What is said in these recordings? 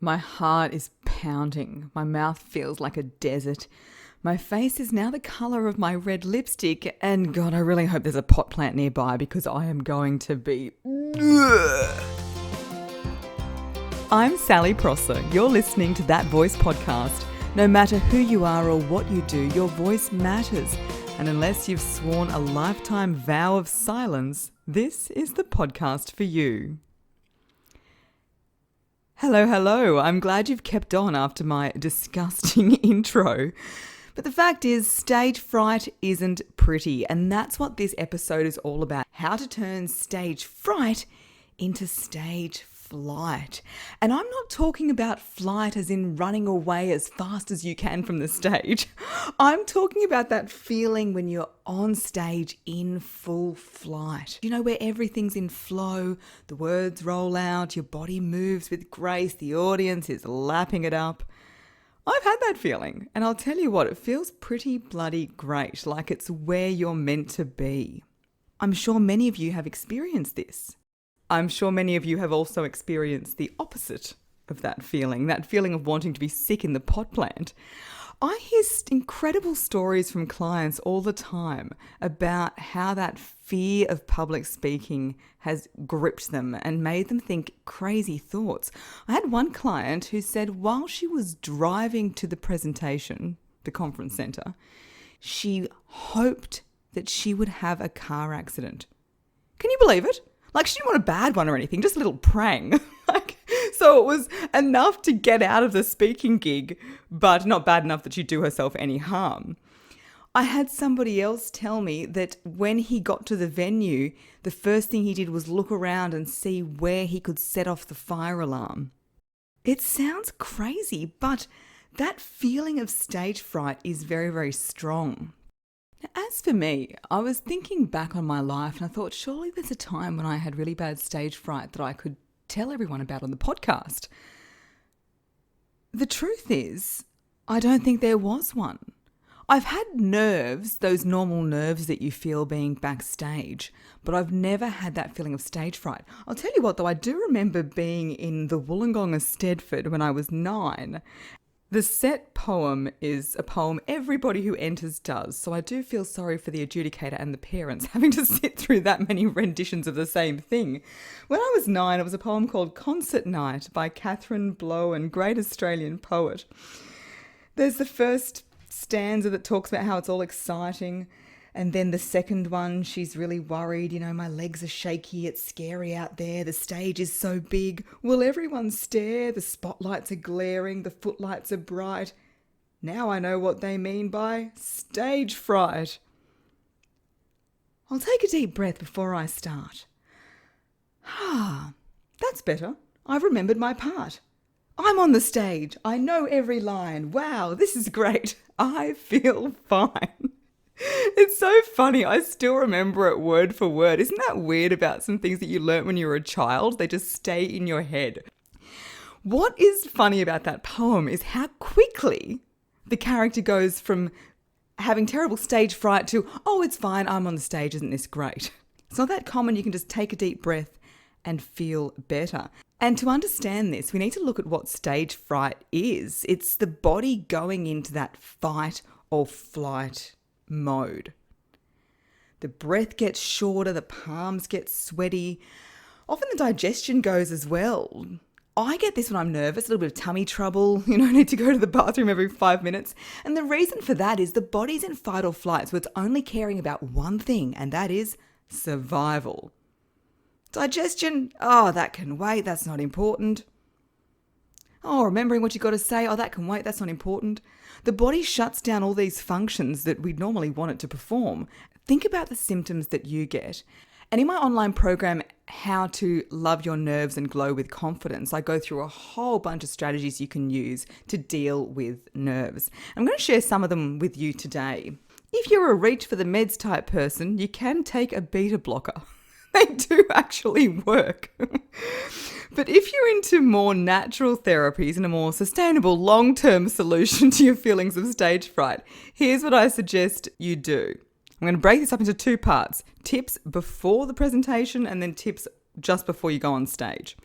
My heart is pounding. My mouth feels like a desert. My face is now the colour of my red lipstick. And God, I really hope there's a pot plant nearby because I am going to be... I'm Sally Prosser. You're listening to That Voice podcast. No matter who you are or what you do, your voice matters. And unless you've sworn a lifetime vow of silence, this is the podcast for you. Hello. I'm glad you've kept on after my disgusting intro. But the fact is, stage fright isn't pretty, and that's what this episode is all about. How to turn stage fright into stage flight. And I'm not talking about flight as in running away as fast as you can from the stage. I'm talking about that feeling when you're on stage in full flight. You know, where everything's in flow, the words roll out, your body moves with grace, the audience is lapping it up. I've had that feeling, and I'll tell you what, it feels pretty bloody great, like it's where you're meant to be. I'm sure many of you have experienced this. I'm sure many of you have also experienced the opposite of that feeling of wanting to be sick in the pot plant. I hear incredible stories from clients all the time about how that fear of public speaking has gripped them and made them think crazy thoughts. I had one client who said while she was driving to the presentation, the conference centre, she hoped that she would have a car accident. Can you believe it? Like, she didn't want a bad one or anything, just a little prang. So it was enough to get out of the speaking gig, but not bad enough that she'd do herself any harm. I had somebody else tell me that when he got to the venue, the first thing he did was look around and see where he could set off the fire alarm. It sounds crazy, but that feeling of stage fright is very, very strong. As for me, I was thinking back on my life and I thought surely there's a time when I had really bad stage fright that I could tell everyone about on the podcast. The truth is, I don't think there was one. I've had nerves, those normal nerves that you feel being backstage, but I've never had that feeling of stage fright. I'll tell you what though, I do remember being in the Wollongong of Stedford when I was 9. The set poem is a poem everybody who enters does, so I do feel sorry for the adjudicator and the parents having to sit through that many renditions of the same thing. When I was 9, it was a poem called Concert Night by Catherine Blowen, great Australian poet. There's the first stanza that talks about how it's all exciting, and then the second one, she's really worried, you know, my legs are shaky, it's scary out there, the stage is so big, will everyone stare, the spotlights are glaring, the footlights are bright. Now I know what they mean by stage fright. I'll take a deep breath before I start. That's better. I've remembered my part. I'm on the stage. I know every line. Wow, this is great. I feel fine. It's so funny. I still remember it word for word. Isn't that weird about some things that you learnt when you were a child? They just stay in your head. What is funny about that poem is how quickly the character goes from having terrible stage fright to, oh, it's fine, I'm on the stage, isn't this great? It's not that common. You can just take a deep breath and feel better. And to understand this, we need to look at what stage fright is. It's the body going into that fight or flight mode. The breath gets shorter, the palms get sweaty. Often the digestion goes as well. I get this when I'm nervous, a little bit of tummy trouble, need to go to the bathroom every 5 minutes. And the reason for that is the body's in fight or flight, so it's only caring about one thing, and that is survival. Digestion, that can wait, that's not important. Remembering what you got to say, that can wait, that's not important. The body shuts down all these functions that we normally want it to perform. Think about the symptoms that you get. And in my online program, How to Love Your Nerves and Glow with Confidence, I go through a whole bunch of strategies you can use to deal with nerves. I'm going to share some of them with you today. If you're a reach for the meds type person, you can take a beta blocker. They do actually work. But if you're into more natural therapies and a more sustainable long-term solution to your feelings of stage fright, here's what I suggest you do. I'm going to break this up into 2 parts. Tips before the presentation and then tips just before you go on stage.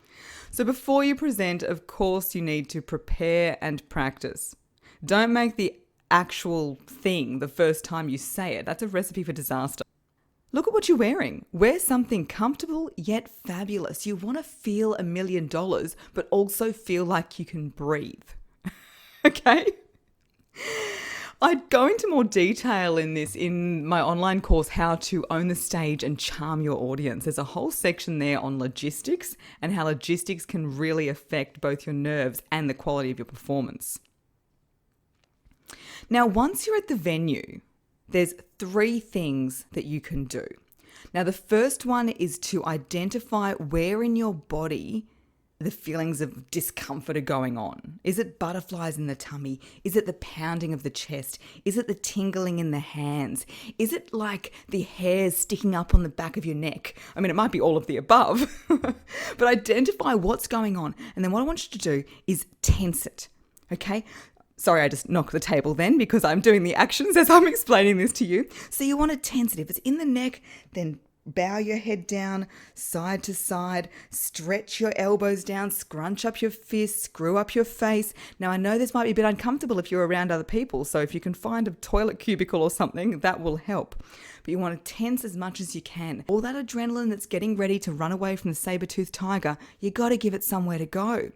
So before you present, of course, you need to prepare and practice. Don't make the actual thing the first time you say it. That's a recipe for disaster. Look at what you're wearing. Wear something comfortable yet fabulous. You want to feel $1 million, but also feel like you can breathe. Okay? I'd go into more detail in this in my online course, How to Own the Stage and Charm Your Audience. There's a whole section there on logistics and how logistics can really affect both your nerves and the quality of your performance. Now, once you're at the venue, there's 3 things that you can do. Now, the first one is to identify where in your body the feelings of discomfort are going on. Is it butterflies in the tummy? Is it the pounding of the chest? Is it the tingling in the hands? Is it like the hairs sticking up on the back of your neck? I mean, it might be all of the above, but identify what's going on. And then what I want you to do is tense it, okay? Sorry, I just knocked the table then because I'm doing the actions as I'm explaining this to you. So you want to tense it. If it's in the neck, then bow your head down, side to side, stretch your elbows down, scrunch up your fists, screw up your face. Now, I know this might be a bit uncomfortable if you're around other people, so if you can find a toilet cubicle or something, that will help. But you want to tense as much as you can. All that adrenaline that's getting ready to run away from the saber-toothed tiger, you got to give it somewhere to go.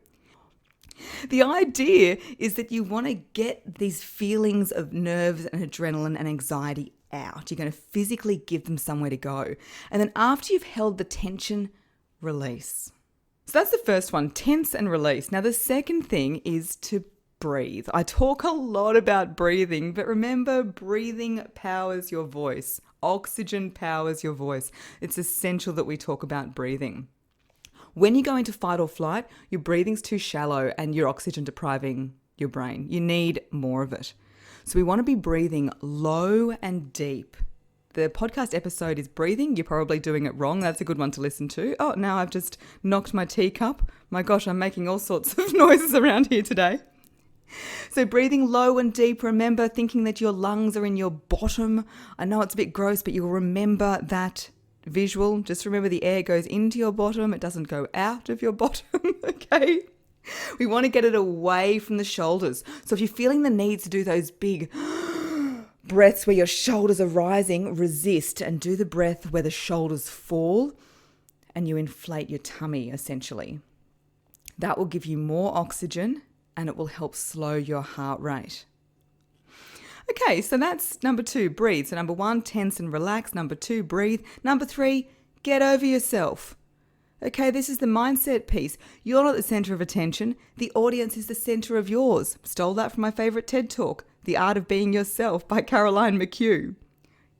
The idea is that you want to get these feelings of nerves and adrenaline and anxiety out. You're going to physically give them somewhere to go. And then after you've held the tension, release. So that's the first one, tense and release. Now the second thing is to breathe. I talk a lot about breathing, but remember, breathing powers your voice. Oxygen powers your voice. It's essential that we talk about breathing. When you go into fight or flight, your breathing's too shallow and you're oxygen depriving your brain. You need more of it. So we want to be breathing low and deep. The podcast episode is breathing. You're probably doing it wrong. That's a good one to listen to. Oh, now I've just knocked my teacup. My gosh, I'm making all sorts of noises around here today. So breathing low and deep, remember thinking that your lungs are in your bottom. I know it's a bit gross, but you'll remember that visual. Just remember the air goes into your bottom. It doesn't go out of your bottom, okay? We want to get it away from the shoulders. So if you're feeling the need to do those big breaths where your shoulders are rising, resist and do the breath where the shoulders fall and you inflate your tummy, essentially. That will give you more oxygen and it will help slow your heart rate. Okay, so that's number 2, breathe. So number 1, tense and relax. Number 2, breathe. Number 3, get over yourself. Okay, this is the mindset piece. You're not the center of attention. The audience is the center of yours. Stole that from my favorite TED Talk, The Art of Being Yourself by Caroline McHugh.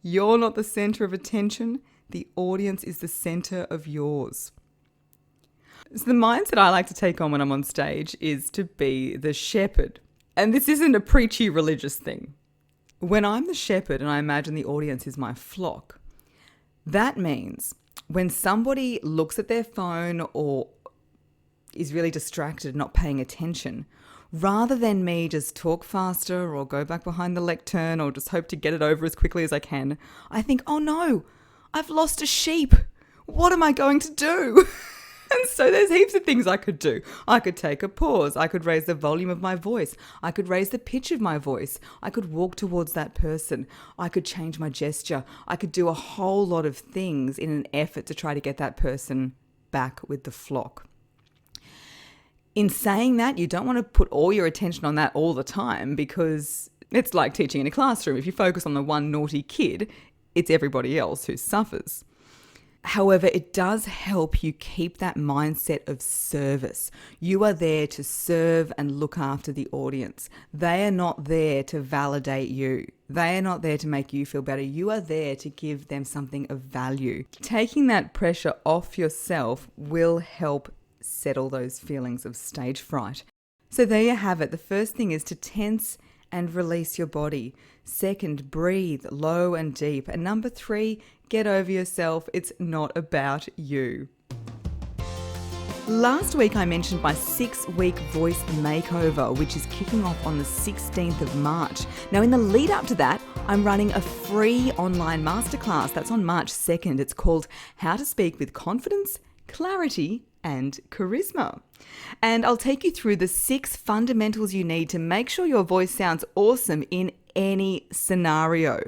You're not the center of attention. The audience is the center of yours. So the mindset I like to take on when I'm on stage is to be the shepherd. And this isn't a preachy religious thing. When I'm the shepherd and I imagine the audience is my flock, that means when somebody looks at their phone or is really distracted, not paying attention, rather than me just talk faster or go back behind the lectern or just hope to get it over as quickly as I can, I think, oh no, I've lost a sheep. What am I going to do? And so there's heaps of things I could do. I could take a pause. I could raise the volume of my voice. I could raise the pitch of my voice. I could walk towards that person. I could change my gesture. I could do a whole lot of things in an effort to try to get that person back with the flock. In saying that, you don't want to put all your attention on that all the time because it's like teaching in a classroom. If you focus on the one naughty kid, it's everybody else who suffers. However, it does help you keep that mindset of service. You are there to serve and look after the audience. They are not there to validate you. They are not there to make you feel better. You are there to give them something of value. Taking that pressure off yourself will help settle those feelings of stage fright. So there you have it. The first thing is to tense and release your body. Second, breathe low and deep. And number 3, get over yourself. It's not about you. Last week I mentioned my 6-week voice makeover, which is kicking off on the 16th of March. Now in the lead up to that, I'm running a free online masterclass. That's on March 2nd. It's called How to Speak with Confidence, Clarity and charisma. And I'll take you through the 6 fundamentals you need to make sure your voice sounds awesome in any scenario.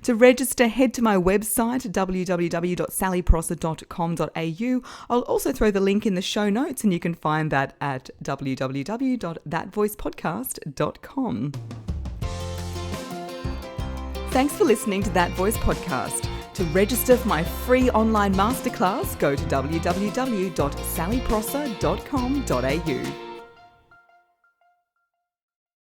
To register, head to my website, www.sallyprosser.com.au. I'll also throw the link in the show notes, and you can find that at www.thatvoicepodcast.com. Thanks for listening to That Voice Podcast. To register for my free online masterclass, go to www.sallyprosser.com.au.